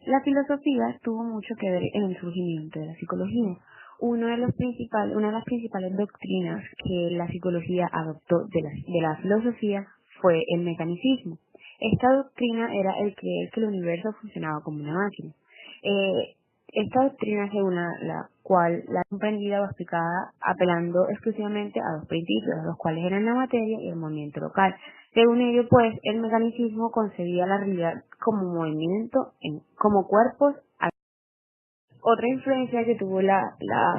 La filosofía tuvo mucho que ver en el surgimiento de la psicología. Una de las principales doctrinas que la psicología adoptó de la filosofía fue el mecanicismo. Esta doctrina era el creer que el universo funcionaba como una máquina. Esta doctrina, según la cual la comprendida o explicada apelando exclusivamente a dos principios, los cuales eran la materia y el movimiento local. Según ello, pues, el mecanicismo concebía la realidad como movimiento, como cuerpos. Otra influencia que tuvo la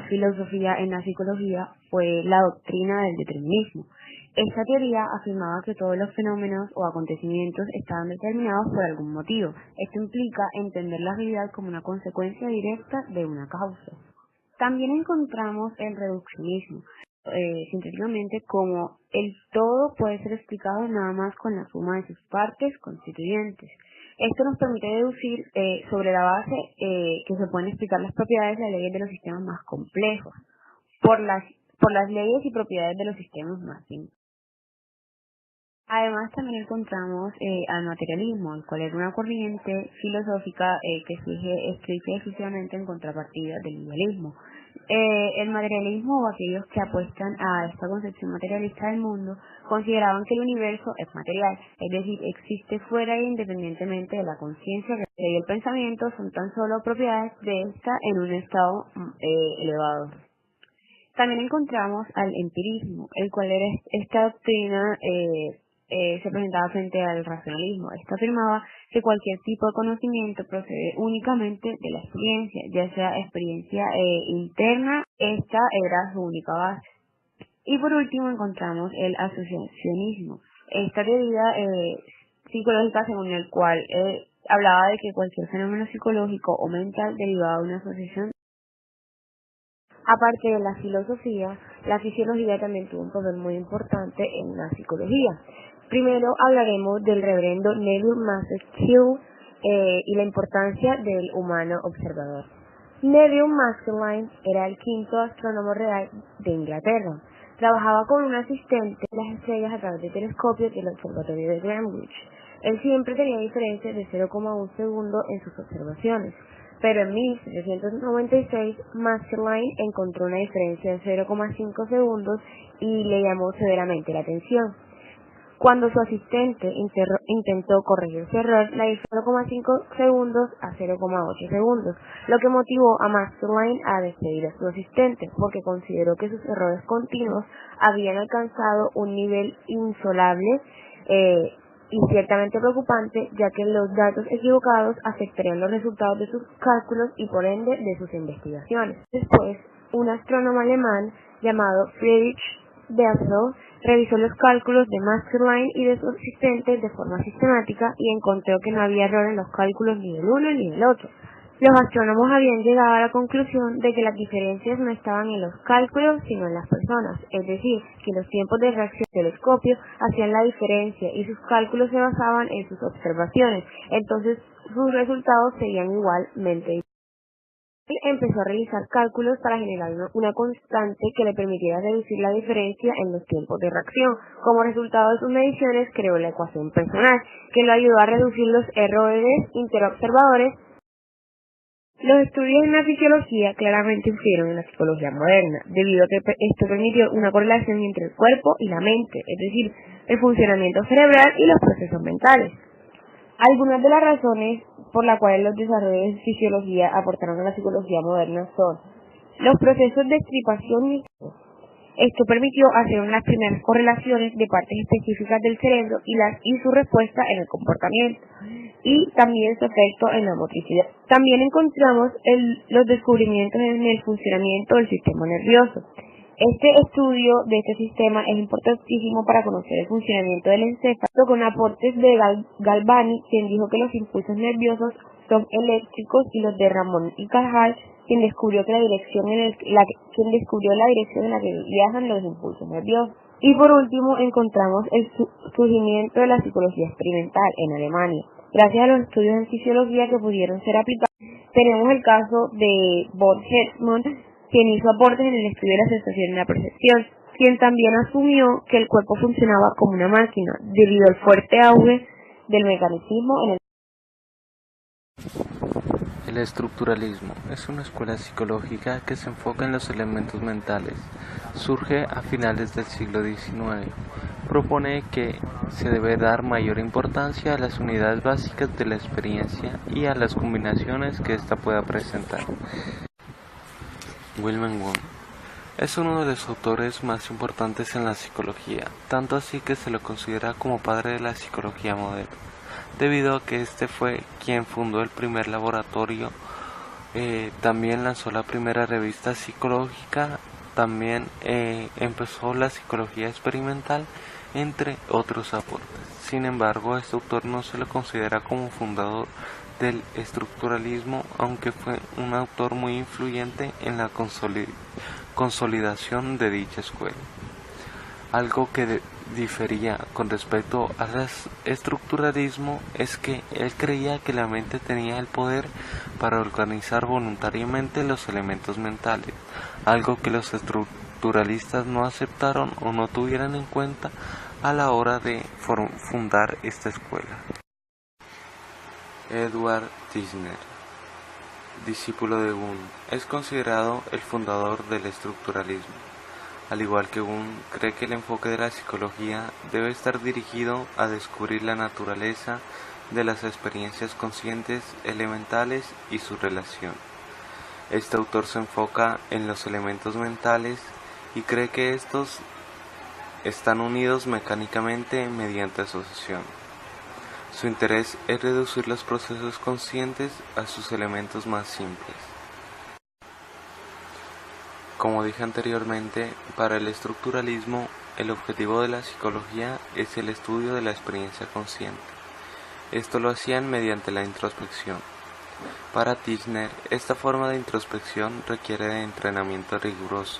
filosofía en la psicología fue la doctrina del determinismo. Esta teoría afirmaba que todos los fenómenos o acontecimientos estaban determinados por algún motivo. Esto implica entender la realidad como una consecuencia directa de una causa. También encontramos el reduccionismo, sintéticamente como el todo puede ser explicado nada más con la suma de sus partes constituyentes. Esto nos permite deducir sobre la base que se pueden explicar las propiedades y las leyes de los sistemas más complejos por las leyes y propiedades de los sistemas más simples. Además, también encontramos al materialismo, el cual es una corriente filosófica que surge exclusivamente en contrapartida del idealismo. El materialismo, o aquellos que apuestan a esta concepción materialista del mundo, consideraban que el universo es material, es decir, existe fuera e independientemente de la conciencia y el pensamiento son tan solo propiedades de esta en un estado elevado. También encontramos al empirismo, el cual era esta doctrina se presentaba frente al racionalismo. Esto afirmaba que cualquier tipo de conocimiento procede únicamente de la experiencia, ya sea experiencia interna, esta era su única base. Y por último encontramos el asociacionismo, esta teoría psicológica según el cual hablaba de que cualquier fenómeno psicológico o mental derivaba de una asociación. Aparte de la filosofía, la fisiología también tuvo un papel muy importante en la psicología. Primero hablaremos del reverendo Neville Maskelyne y la importancia del humano observador. Neville Maskelyne era el quinto astrónomo real de Inglaterra. Trabajaba con un asistente de las estrellas a través de telescopios del observatorio de Greenwich. Él siempre tenía diferencias de 0,1 segundo en sus observaciones. Pero en 1796, Maskelyne encontró una diferencia de 0,5 segundos y le llamó severamente la atención. Cuando su asistente intentó corregir ese error, la hizo 0,5 segundos a 0,8 segundos, lo que motivó a Maskelyne a despedir a su asistente, porque consideró que sus errores continuos habían alcanzado un nivel insolable y ciertamente preocupante, ya que los datos equivocados afectarían los resultados de sus cálculos y por ende de sus investigaciones. Después, un astrónomo alemán llamado Friedrich Bessel revisó los cálculos de Maskelyne y de sus asistentes de forma sistemática y encontró que no había error en los cálculos ni del uno ni del otro. Los astrónomos habían llegado a la conclusión de que las diferencias no estaban en los cálculos, sino en las personas, es decir, que los tiempos de reacción del telescopio hacían la diferencia y sus cálculos se basaban en sus observaciones, entonces sus resultados serían igualmente diferentes. Él empezó a realizar cálculos para generar una constante que le permitiera reducir la diferencia en los tiempos de reacción. Como resultado de sus mediciones, creó la ecuación personal, que lo ayudó a reducir los errores interobservadores. Los estudios en la fisiología claramente influyeron en la psicología moderna, debido a que esto permitió una correlación entre el cuerpo y la mente, es decir, el funcionamiento cerebral y los procesos mentales. Algunas de las razones por las cuales los desarrollos de fisiología aportaron a la psicología moderna son los procesos de estripación y esto permitió hacer las primeras correlaciones de partes específicas del cerebro y su respuesta en el comportamiento y también su efecto en la motricidad. También encontramos los descubrimientos en el funcionamiento del sistema nervioso. Este estudio de este sistema es importantísimo para conocer el funcionamiento del encéfalo con aportes de Galvani, quien dijo que los impulsos nerviosos son eléctricos, y los de Ramón y Cajal, quien descubrió la dirección en la que viajan los impulsos nerviosos. Y por último encontramos el surgimiento de la psicología experimental en Alemania. Gracias a los estudios en fisiología que pudieron ser aplicados, tenemos el caso de von Hertzmann, quien hizo aportes en el estudio de la sensación y la percepción, quien también asumió que el cuerpo funcionaba como una máquina, debido al fuerte auge del mecanicismo en el El estructuralismo es una escuela psicológica que se enfoca en los elementos mentales. Surge a finales del siglo XIX. Propone que se debe dar mayor importancia a las unidades básicas de la experiencia y a las combinaciones que ésta pueda presentar. Wilhelm Wundt es uno de los autores más importantes en la psicología, tanto así que se lo considera como padre de la psicología moderna, debido a que este fue quien fundó el primer laboratorio, también lanzó la primera revista psicológica, también empezó la psicología experimental, entre otros aportes. Sin embargo, este autor no se lo considera como fundador del estructuralismo, aunque fue un autor muy influyente en la consolidación de dicha escuela. Algo que difería con respecto al estructuralismo es que él creía que la mente tenía el poder para organizar voluntariamente los elementos mentales, algo que los estructuralistas no aceptaron o no tuvieron en cuenta a la hora de fundar esta escuela. Edward Tishner, discípulo de Wundt, es considerado el fundador del estructuralismo. Al igual que Wundt, cree que el enfoque de la psicología debe estar dirigido a descubrir la naturaleza de las experiencias conscientes elementales y su relación. Este autor se enfoca en los elementos mentales y cree que estos están unidos mecánicamente mediante asociación. Su interés es reducir los procesos conscientes a sus elementos más simples. Como dije anteriormente, para el estructuralismo, el objetivo de la psicología es el estudio de la experiencia consciente. Esto lo hacían mediante la introspección. Para Tishner, esta forma de introspección requiere de entrenamiento riguroso,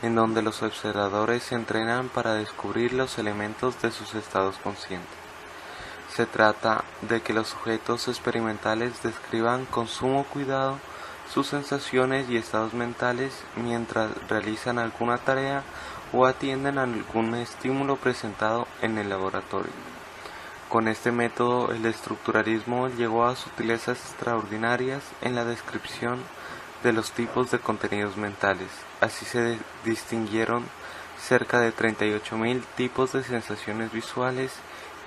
en donde los observadores se entrenan para descubrir los elementos de sus estados conscientes. Se trata de que los sujetos experimentales describan con sumo cuidado sus sensaciones y estados mentales mientras realizan alguna tarea o atienden a algún estímulo presentado en el laboratorio. Con este método, el estructuralismo llegó a sutilezas extraordinarias en la descripción de los tipos de contenidos mentales. Así se distinguieron cerca de 38.000 tipos de sensaciones visuales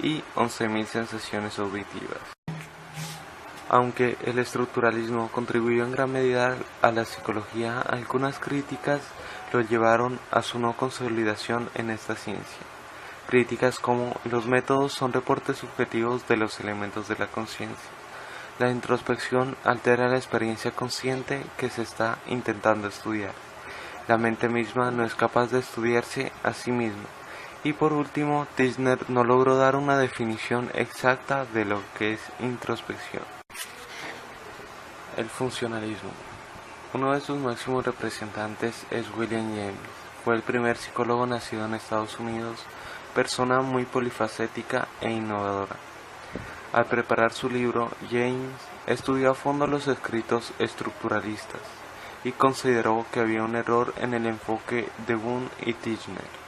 y 11.000 sensaciones auditivas. Aunque el estructuralismo contribuyó en gran medida a la psicología, algunas críticas lo llevaron a su no consolidación en esta ciencia. Críticas como: los métodos son reportes subjetivos de los elementos de la conciencia. La introspección altera la experiencia consciente que se está intentando estudiar. La mente misma no es capaz de estudiarse a sí misma. Y por último, Tishner no logró dar una definición exacta de lo que es introspección. El funcionalismo. Uno de sus máximos representantes es William James. Fue el primer psicólogo nacido en Estados Unidos, persona muy polifacética e innovadora. Al preparar su libro, James estudió a fondo los escritos estructuralistas y consideró que había un error en el enfoque de Wundt y Tishner.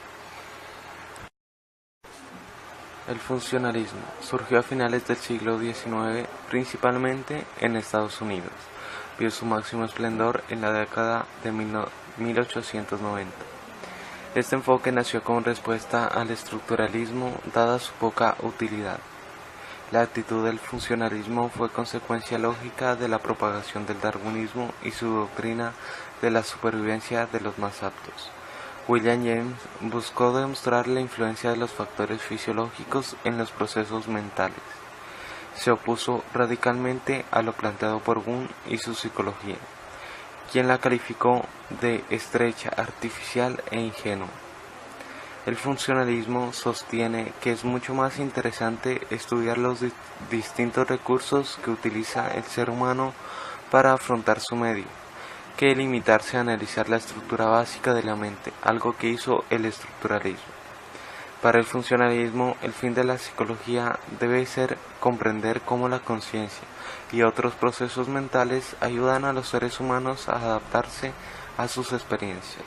El funcionalismo surgió a finales del siglo XIX, principalmente en Estados Unidos. Vio su máximo esplendor en la década de 1890. Este enfoque nació como respuesta al estructuralismo, dada su poca utilidad. La actitud del funcionalismo fue consecuencia lógica de la propagación del darwinismo y su doctrina de la supervivencia de los más aptos. William James buscó demostrar la influencia de los factores fisiológicos en los procesos mentales. Se opuso radicalmente a lo planteado por Wundt y su psicología, quien la calificó de estrecha, artificial e ingenua. El funcionalismo sostiene que es mucho más interesante estudiar los distintos recursos que utiliza el ser humano para afrontar su medio, que limitarse a analizar la estructura básica de la mente, algo que hizo el estructuralismo. Para el funcionalismo, el fin de la psicología debe ser comprender cómo la conciencia y otros procesos mentales ayudan a los seres humanos a adaptarse a sus experiencias.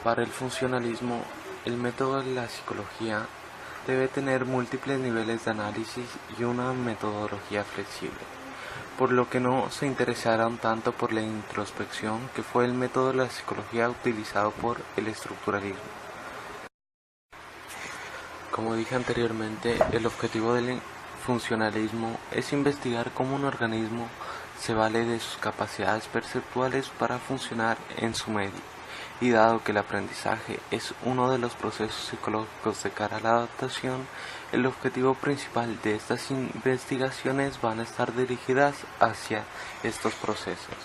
Para el funcionalismo, el método de la psicología debe tener múltiples niveles de análisis y una metodología flexible, por lo que no se interesaron tanto por la introspección, que fue el método de la psicología utilizado por el estructuralismo. Como dije anteriormente, el objetivo del funcionalismo es investigar cómo un organismo se vale de sus capacidades perceptuales para funcionar en su medio, y dado que el aprendizaje es uno de los procesos psicológicos de cara a la adaptación, el objetivo principal de estas investigaciones van a estar dirigidas hacia estos procesos.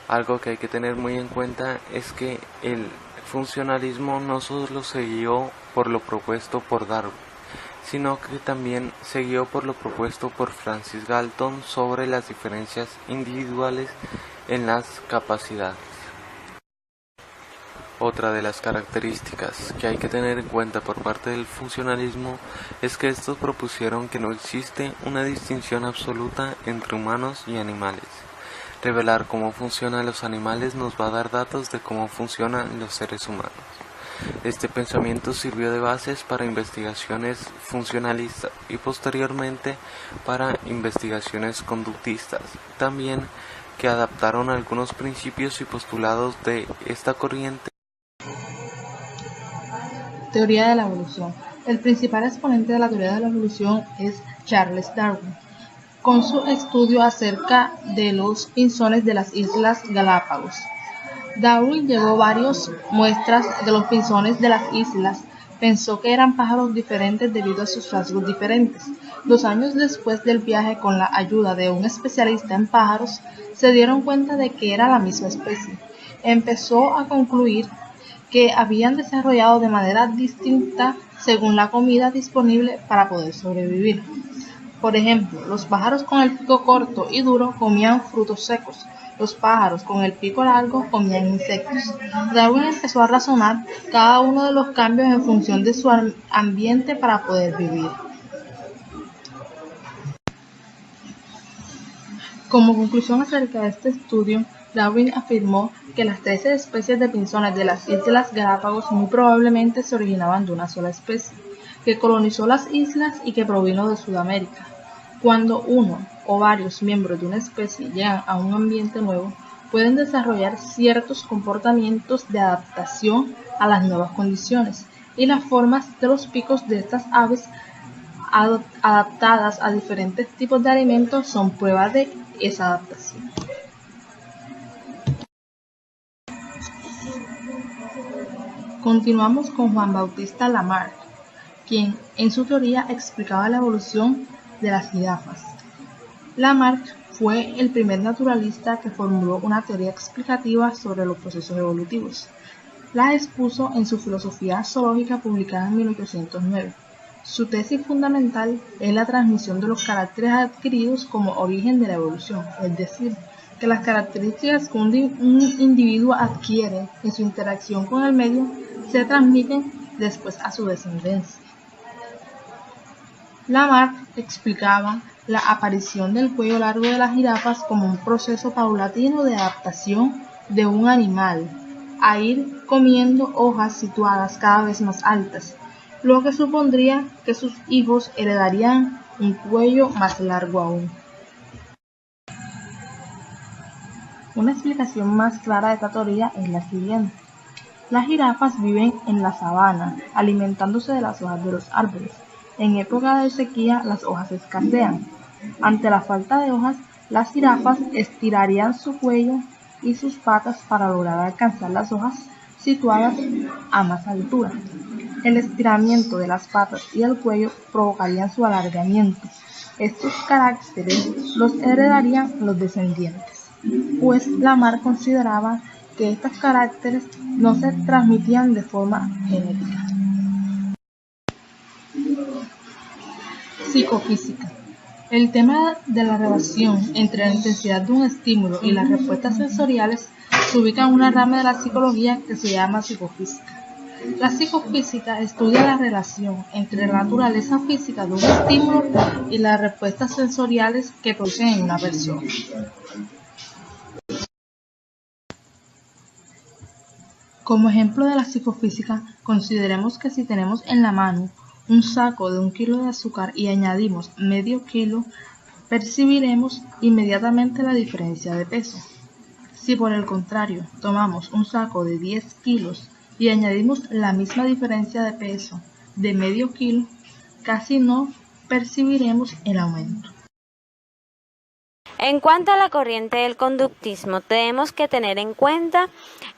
Algo que hay que tener muy en cuenta es que el funcionalismo no solo se guió por lo propuesto por Darwin, sino que también se guió por lo propuesto por Francis Galton sobre las diferencias individuales en las capacidades. Otra de las características que hay que tener en cuenta por parte del funcionalismo es que estos propusieron que no existe una distinción absoluta entre humanos y animales. Revelar cómo funcionan los animales nos va a dar datos de cómo funcionan los seres humanos. Este pensamiento sirvió de bases para investigaciones funcionalistas y posteriormente para investigaciones conductistas, también que adaptaron algunos principios y postulados de esta corriente. Teoría de la evolución. El principal exponente de la teoría de la evolución es Charles Darwin, con su estudio acerca de los pinzones de las Islas Galápagos. Darwin llevó varias muestras de los pinzones de las islas. Pensó que eran pájaros diferentes debido a sus rasgos diferentes. 2 años después del viaje, con la ayuda de un especialista en pájaros, se dieron cuenta de que era la misma especie. Empezó a concluir que habían desarrollado de manera distinta según la comida disponible para poder sobrevivir. Por ejemplo, los pájaros con el pico corto y duro comían frutos secos. Los pájaros con el pico largo comían insectos. Darwin empezó a razonar cada uno de los cambios en función de su ambiente para poder vivir. Como conclusión acerca de este estudio, Darwin afirmó que las 13 especies de pinzones de las Islas Galápagos muy probablemente se originaban de una sola especie, que colonizó las islas y que provino de Sudamérica. Cuando uno o varios miembros de una especie llegan a un ambiente nuevo, pueden desarrollar ciertos comportamientos de adaptación a las nuevas condiciones, y las formas de los picos de estas aves adaptadas a diferentes tipos de alimentos son pruebas de esa adaptación. Continuamos con Juan Bautista Lamarck, quien en su teoría explicaba la evolución de las jirafas. Lamarck fue el primer naturalista que formuló una teoría explicativa sobre los procesos evolutivos. La expuso en su Filosofía Zoológica, publicada en 1809. Su tesis fundamental es la transmisión de los caracteres adquiridos como origen de la evolución, es decir, que las características que un individuo adquiere en su interacción con el medio se transmiten después a su descendencia. Lamarck explicaba la aparición del cuello largo de las jirafas como un proceso paulatino de adaptación de un animal a ir comiendo hojas situadas cada vez más altas, lo que supondría que sus hijos heredarían un cuello más largo aún. Una explicación más clara de esta teoría es la siguiente. Las jirafas viven en la sabana, alimentándose de las hojas de los árboles. En época de sequía, las hojas escasean. Ante la falta de hojas, las jirafas estirarían su cuello y sus patas para lograr alcanzar las hojas situadas a más altura. El estiramiento de las patas y el cuello provocarían su alargamiento. Estos caracteres los heredarían los descendientes, pues Lamarck consideraba que estos caracteres no se transmitían de forma genética. Psicofísica. El tema de la relación entre la intensidad de un estímulo y las respuestas sensoriales se ubica en una rama de la psicología que se llama psicofísica. La psicofísica estudia la relación entre la naturaleza física de un estímulo y las respuestas sensoriales que producen en una persona. Como ejemplo de la psicofísica, consideremos que si tenemos en la mano un saco de 1 kilo de azúcar y añadimos medio kilo, percibiremos inmediatamente la diferencia de peso. Si por el contrario tomamos un saco de 10 kilos y añadimos la misma diferencia de peso de medio kilo, casi no percibiremos el aumento. En cuanto a la corriente del conductismo, tenemos que tener en cuenta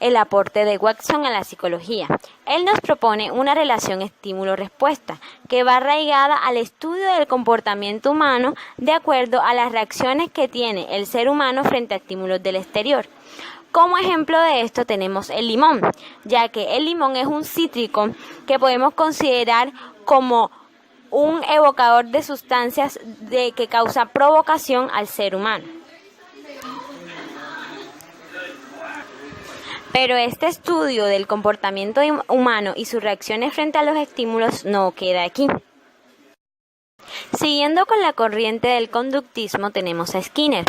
el aporte de Watson a la psicología. Él nos propone una relación estímulo-respuesta que va arraigada al estudio del comportamiento humano de acuerdo a las reacciones que tiene el ser humano frente a estímulos del exterior. Como ejemplo de esto tenemos el limón, ya que el limón es un cítrico que podemos considerar como un evocador de sustancias que causa provocación al ser humano. Pero este estudio del comportamiento humano y sus reacciones frente a los estímulos no queda aquí. Siguiendo con la corriente del conductismo tenemos a Skinner.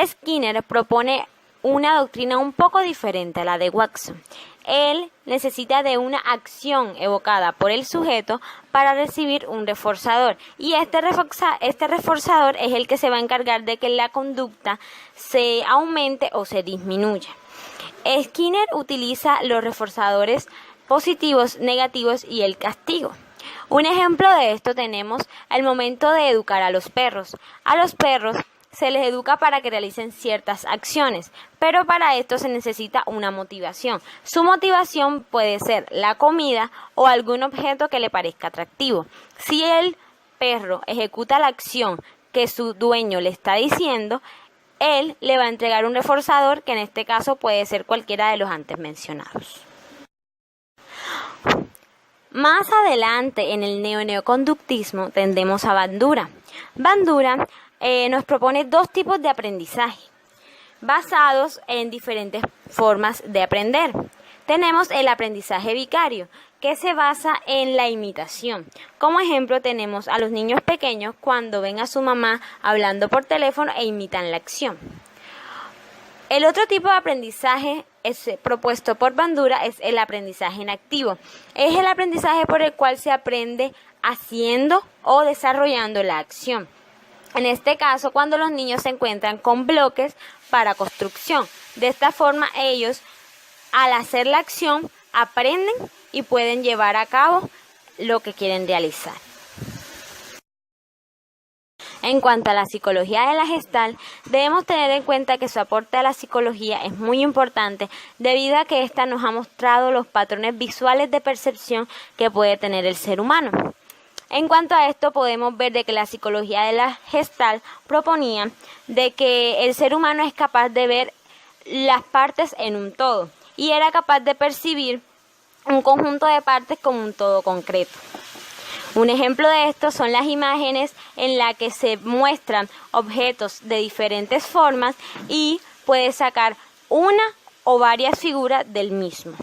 Skinner propone una doctrina un poco diferente a la de Watson. Él necesita de una acción evocada por el sujeto para recibir un reforzador, y este reforzador es el que se va a encargar de que la conducta se aumente o se disminuya. Skinner utiliza los reforzadores positivos, negativos y el castigo. Un ejemplo de esto tenemos al momento de educar a los perros. A los perros se les educa para que realicen ciertas acciones, pero para esto se necesita una motivación. Su motivación puede ser la comida o algún objeto que le parezca atractivo. Si el perro ejecuta la acción que su dueño le está diciendo, él le va a entregar un reforzador, que en este caso puede ser cualquiera de los antes mencionados. Más adelante en el neoconductismo tendemos a Bandura. Bandura nos propone dos tipos de aprendizaje basados en diferentes formas de aprender. Tenemos el aprendizaje vicario, que se basa en la imitación. Como ejemplo tenemos a los niños pequeños cuando ven a su mamá hablando por teléfono e imitan la acción. El otro tipo de aprendizaje propuesto por Bandura es el aprendizaje inactivo. Es el aprendizaje por el cual se aprende haciendo o desarrollando la acción. En este caso, cuando los niños se encuentran con bloques para construcción. De esta forma, ellos, al hacer la acción, aprenden y pueden llevar a cabo lo que quieren realizar. En cuanto a la psicología de la Gestalt, debemos tener en cuenta que su aporte a la psicología es muy importante debido a que ésta nos ha mostrado los patrones visuales de percepción que puede tener el ser humano. En cuanto a esto, podemos ver de que la psicología de la Gestalt proponía de que el ser humano es capaz de ver las partes en un todo y era capaz de percibir un conjunto de partes como un todo concreto. Un ejemplo de esto son las imágenes en las que se muestran objetos de diferentes formas y puede sacar una o varias figuras del mismo.